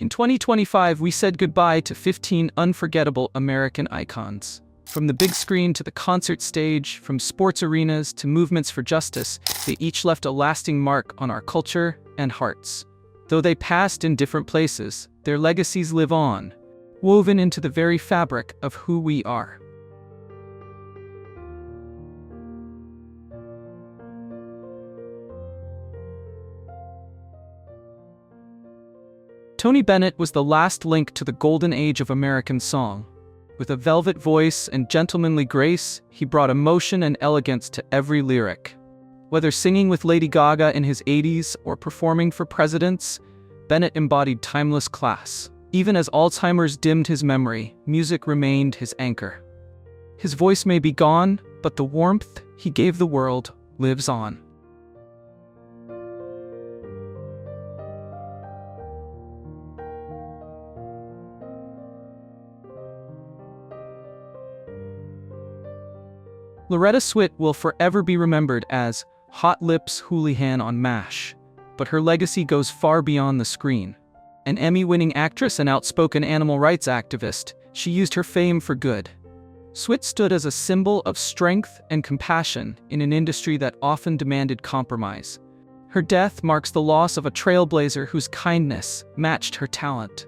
In 2025, we said goodbye to 15 unforgettable American icons. From the big screen to the concert stage, from sports arenas to movements for justice, they each left a lasting mark on our culture and hearts. Though they passed in different places, their legacies live on, woven into the very fabric of who we are. Tony Bennett was the last link to the golden age of American song. With a velvet voice and gentlemanly grace, he brought emotion and elegance to every lyric. Whether singing with Lady Gaga in his 80s or performing for presidents, Bennett embodied timeless class. Even as Alzheimer's dimmed his memory, music remained his anchor. His voice may be gone, but the warmth he gave the world lives on. Loretta Swit will forever be remembered as Hot Lips Houlihan on MASH, but her legacy goes far beyond the screen. An Emmy-winning actress and outspoken animal rights activist, she used her fame for good. Swit stood as a symbol of strength and compassion in an industry that often demanded compromise. Her death marks the loss of a trailblazer whose kindness matched her talent.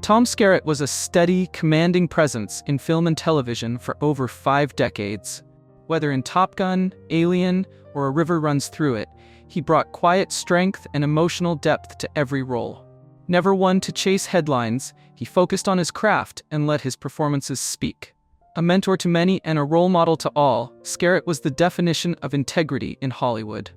Tom Scarret was a steady, commanding presence in film and television for over 5 decades. Whether in Top Gun, Alien, or A River Runs Through It, he brought quiet strength and emotional depth to every role. Never one to chase headlines, he focused on his craft and let his performances speak. A mentor to many and a role model to all, Scarret was the definition of integrity in Hollywood.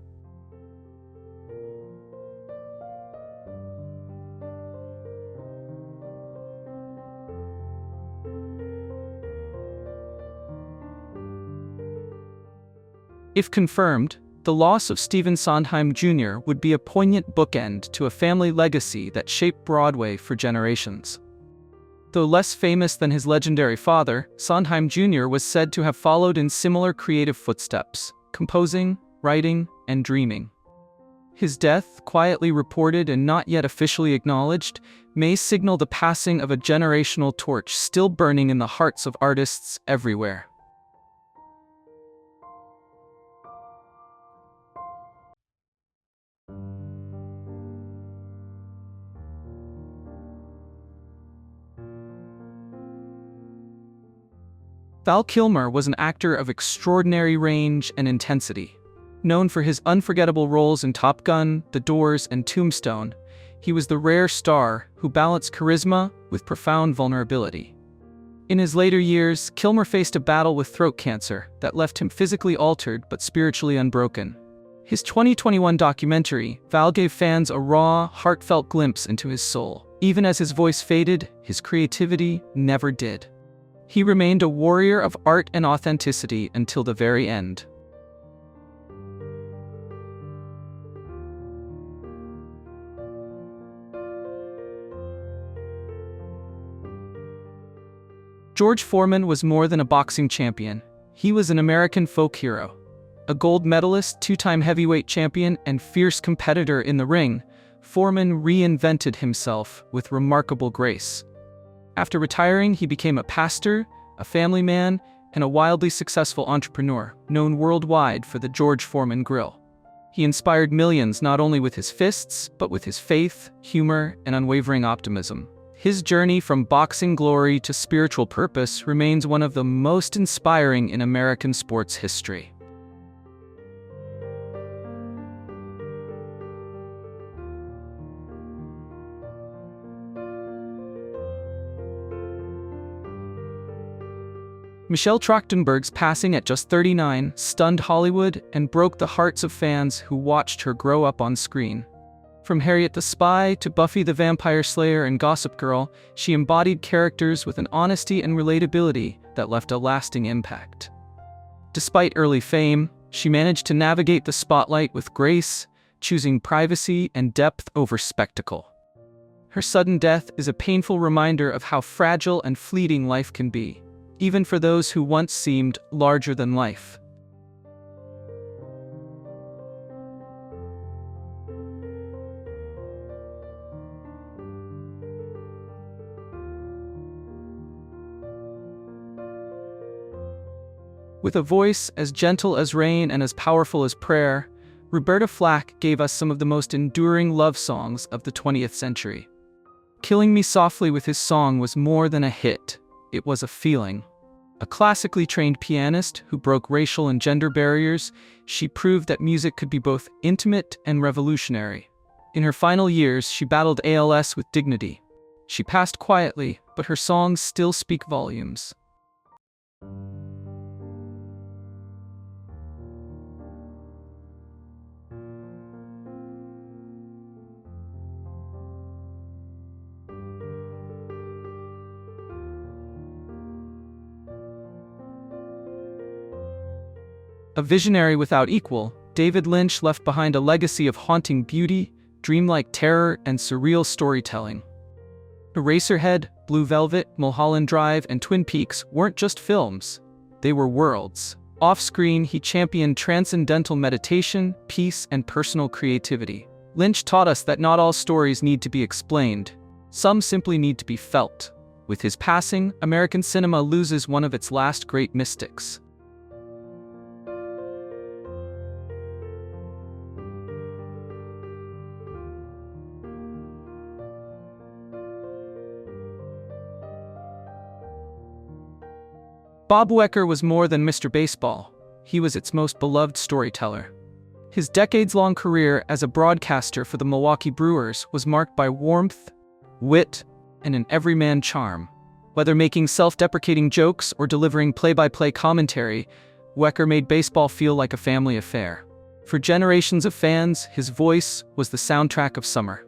If confirmed, the loss of Stephen Sondheim Jr. would be a poignant bookend to a family legacy that shaped Broadway for generations. Though less famous than his legendary father, Sondheim Jr. was said to have followed in similar creative footsteps, composing, writing, and dreaming. His death, quietly reported and not yet officially acknowledged, may signal the passing of a generational torch still burning in the hearts of artists everywhere. Val Kilmer was an actor of extraordinary range and intensity. Known for his unforgettable roles in Top Gun, The Doors, and Tombstone, he was the rare star who balanced charisma with profound vulnerability. In his later years, Kilmer faced a battle with throat cancer that left him physically altered but spiritually unbroken. His 2021 documentary, Val, gave fans a raw, heartfelt glimpse into his soul. Even as his voice faded, his creativity never did. He remained a warrior of art and authenticity until the very end. George Foreman was more than a boxing champion. He was an American folk hero. A gold medalist, 2-time heavyweight champion, and fierce competitor in the ring, Foreman reinvented himself with remarkable grace. After retiring, he became a pastor, a family man, and a wildly successful entrepreneur, known worldwide for the George Foreman Grill. He inspired millions not only with his fists, but with his faith, humor, and unwavering optimism. His journey from boxing glory to spiritual purpose remains one of the most inspiring in American sports history. Michelle Trachtenberg's passing at just 39 stunned Hollywood and broke the hearts of fans who watched her grow up on screen. From Harriet the Spy to Buffy the Vampire Slayer and Gossip Girl, she embodied characters with an honesty and relatability that left a lasting impact. Despite early fame, she managed to navigate the spotlight with grace, choosing privacy and depth over spectacle. Her sudden death is a painful reminder of how fragile and fleeting life can be, even for those who once seemed larger than life. With a voice as gentle as rain and as powerful as prayer, Roberta Flack gave us some of the most enduring love songs of the 20th century. Killing Me Softly with his song was more than a hit, it was a feeling. A classically trained pianist who broke racial and gender barriers, she proved that music could be both intimate and revolutionary. In her final years, she battled ALS with dignity. She passed quietly, but her songs still speak volumes. A visionary without equal, David Lynch left behind a legacy of haunting beauty, dreamlike terror, and surreal storytelling. Eraserhead, Blue Velvet, Mulholland Drive, and Twin Peaks weren't just films, they were worlds. Off-screen, he championed transcendental meditation, peace, and personal creativity. Lynch taught us that not all stories need to be explained. Some simply need to be felt. With his passing, American cinema loses one of its last great mystics. Bob Wecker was more than Mr. Baseball. He was its most beloved storyteller. His decades-long career as a broadcaster for the Milwaukee Brewers was marked by warmth, wit, and an everyman charm. Whether making self-deprecating jokes or delivering play-by-play commentary, Wecker made baseball feel like a family affair. For generations of fans, his voice was the soundtrack of summer.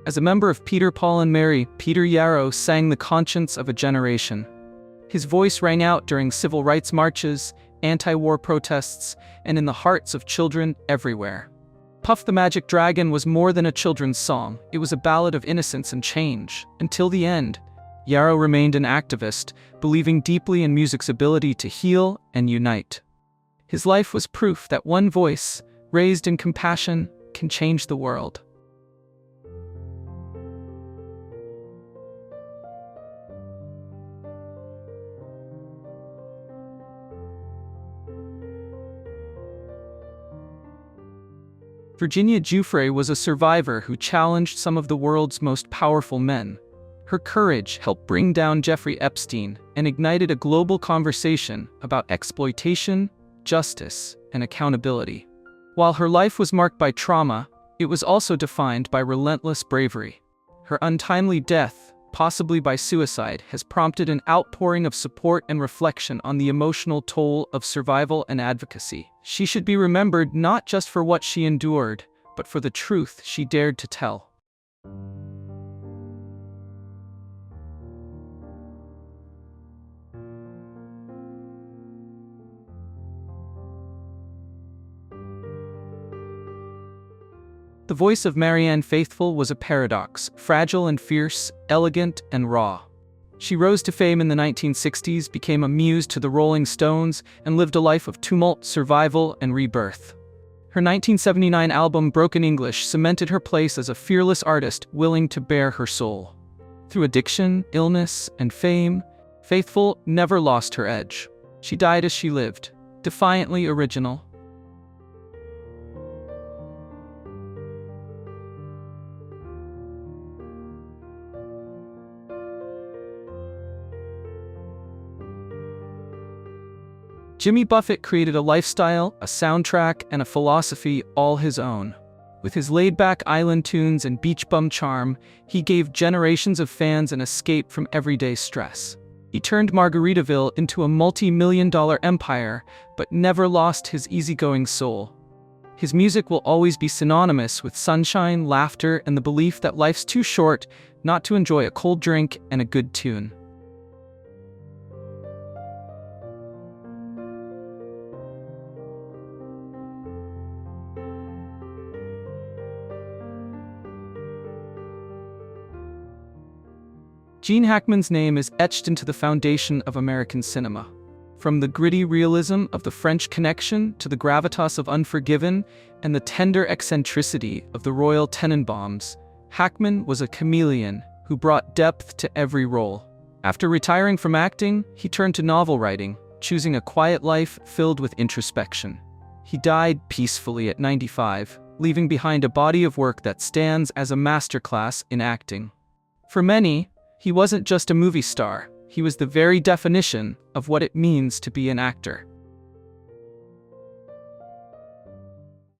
As a member of Peter, Paul and Mary, Peter Yarrow sang the conscience of a generation. His voice rang out during civil rights marches, anti-war protests, and in the hearts of children everywhere. Puff the Magic Dragon was more than a children's song, it was a ballad of innocence and change. Until the end, Yarrow remained an activist, believing deeply in music's ability to heal and unite. His life was proof that one voice, raised in compassion, can change the world. Virginia Giuffre was a survivor who challenged some of the world's most powerful men. Her courage helped bring down Jeffrey Epstein and ignited a global conversation about exploitation, justice, and accountability. While her life was marked by trauma, it was also defined by relentless bravery. Her untimely death, possibly by suicide, has prompted an outpouring of support and reflection on the emotional toll of survival and advocacy. She should be remembered not just for what she endured, but for the truth she dared to tell. The voice of Marianne Faithfull was a paradox, fragile and fierce, elegant and raw. She rose to fame in the 1960s, became a muse to the Rolling Stones, and lived a life of tumult, survival, and rebirth. Her 1979 album Broken English cemented her place as a fearless artist willing to bare her soul. Through addiction, illness, and fame, Faithfull never lost her edge. She died as she lived, defiantly original. Jimmy Buffett created a lifestyle, a soundtrack, and a philosophy all his own. With his laid-back island tunes and beach bum charm, he gave generations of fans an escape from everyday stress. He turned Margaritaville into a multi-million-dollar empire, but never lost his easygoing soul. His music will always be synonymous with sunshine, laughter, and the belief that life's too short not to enjoy a cold drink and a good tune. Gene Hackman's name is etched into the foundation of American cinema. From the gritty realism of The French Connection to the gravitas of Unforgiven and the tender eccentricity of The Royal Tenenbaums, Hackman was a chameleon who brought depth to every role. After retiring from acting, he turned to novel writing, choosing a quiet life filled with introspection. He died peacefully at 95, leaving behind a body of work that stands as a masterclass in acting. For many, he wasn't just a movie star, he was the very definition of what it means to be an actor.